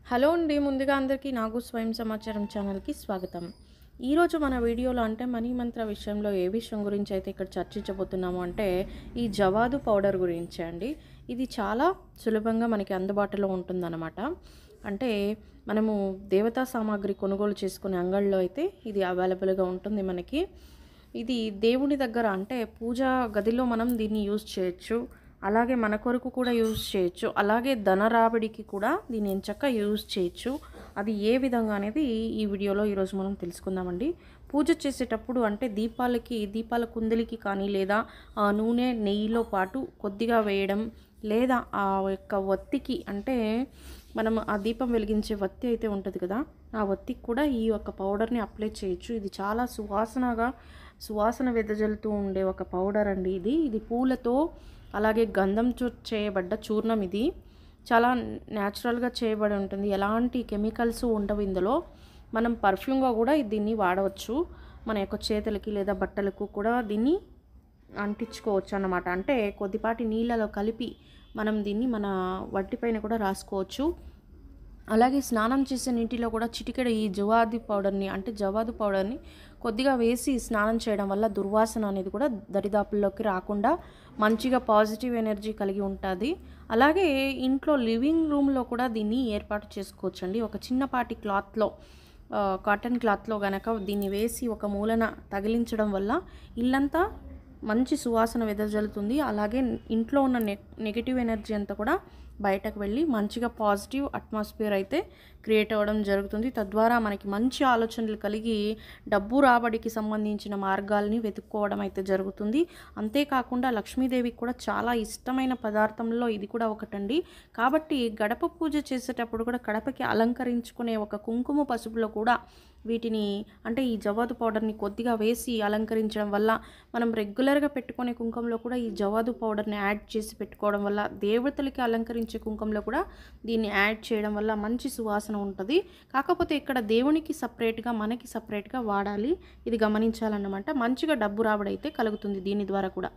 Hello అండి. ముందుగా అందరికీ నాగు స్వయం సమాచారం ఛానల్‌కి స్వాగతం. ఈరోజు మన వీడియోలో అంటే మనీ మంత్ర విషయంలో ఏ విషయం గురించి అయితే ఇక్కడ చర్చించబోతున్నాము అంటే ఈ జవాదు పౌడర్ గురించే అండి. ఇది చాలా సులభంగా మనకి అందుబాటులో ఉంటుందన్నమాట. అంటే మనము దేవతా సామాగ్రి కొనుగోలు చేసుకునే అంగడిలో అయితే ఇది అవైలబుల్‌గా ఉంటుంది మనకి. ఇది దేవుని దగ్గర అంటే పూజా గదిలో మనం దీన్ని యూజ్ చేయొచ్చు. అలాగే మన కొరకు కూడా యూజ్ చేయొచ్చు. అలాగే ధన రాబడికి కూడా దీన్ని ఎంచక్కా యూజ్ చేయొచ్చు. అది ఏ విధంగా అనేది ఈ వీడియోలో ఈరోజు మనం తెలుసుకుందామండి. పూజ చేసేటప్పుడు అంటే దీపాల కుందులకి కానీ లేదా నూనె నెయ్యిలో పాటు కొద్దిగా వేయడం, లేదా ఆ యొక్క ఒత్తికి అంటే మనం ఆ దీపం వెలిగించే వత్తి అయితే ఉంటుంది కదా, ఆ వత్తికి కూడా ఈ యొక్క పౌడర్ని అప్లై చేయొచ్చు. ఇది చాలా సువాసన వెదజల్లుతూ ఉండే ఒక పౌడర్ అండి. ఇది పూలతో అలాగే గంధంతో చేయబడ్డ చూర్ణం. ఇది చాలా న్యాచురల్గా చేయబడి ఉంటుంది. ఎలాంటి కెమికల్స్ ఉండవు ఇందులో. మనం పర్ఫ్యూమ్గా కూడా దీన్ని వాడవచ్చు. మన యొక్క చేతులకి లేదా బట్టలకు కూడా దీన్ని అంటించుకోవచ్చు అన్నమాట. అంటే కొద్దిపాటి నీళ్ళలో కలిపి మనం దీన్ని మన వట్టిపైన కూడా రాసుకోవచ్చు. అలాగే స్నానం చేసే నీటిలో కూడా చిటికెడు ఈ జవాదు పౌడర్ని కొద్దిగా వేసి స్నానం చేయడం వల్ల దుర్వాసన అనేది కూడా దరిదాపుల్లోకి రాకుండా మంచిగా పాజిటివ్ ఎనర్జీ కలిగి ఉంటుంది. అలాగే ఇంట్లో లివింగ్ రూమ్లో కూడా దీన్ని ఏర్పాటు చేసుకోవచ్చండి. ఒక చిన్నపాటి కాటన్ క్లాత్లో గనక దీన్ని వేసి ఒక మూలన తగిలించడం వల్ల ఇల్లంతా మంచి సువాసన వెదజల్లుతుంది. అలాగే ఇంట్లో ఉన్న నెగిటివ్ ఎనర్జీ అంతా కూడా బయటకు వెళ్ళి మంచిగా పాజిటివ్ అట్మాస్ఫియర్ అయితే క్రియేట్ అవ్వడం జరుగుతుంది. తద్వారా మనకి మంచి ఆలోచనలు కలిగి డబ్బు రాబడికి సంబంధించిన మార్గాల్ని వెతుక్కోవడం అయితే జరుగుతుంది. అంతేకాకుండా లక్ష్మీదేవికి కూడా చాలా ఇష్టమైన పదార్థంలో ఇది కూడా ఒకటండి. కాబట్టి గడప పూజ చేసేటప్పుడు కూడా గడపకి అలంకరించుకునే ఒక కుంకుమ పసుపులో కూడా వీటిని అంటే ఈ జవాదు పౌడర్ని కొద్దిగా వేసి అలంకరించడం వల్ల మనం రెగ్యులర్గా పెట్టుకునే కుంకుమలో కూడా ఈ జవాదు పౌడర్ని యాడ్ చేసి పెట్టుకోవడం వల్ల, దేవతలకి అలంకరించే కుంకుమలో కూడా దీన్ని యాడ్ చేయడం వల్ల మంచి సువాసన ఉంటుంది. కాకపోతే ఇక్కడ దేవునికి సపరేట్గా మనకి సపరేట్గా వాడాలి. ఇది గమనించాలన్నమాట. మంచిగా డబ్బు రాబడి అయితే కలుగుతుంది దీని ద్వారా కూడా.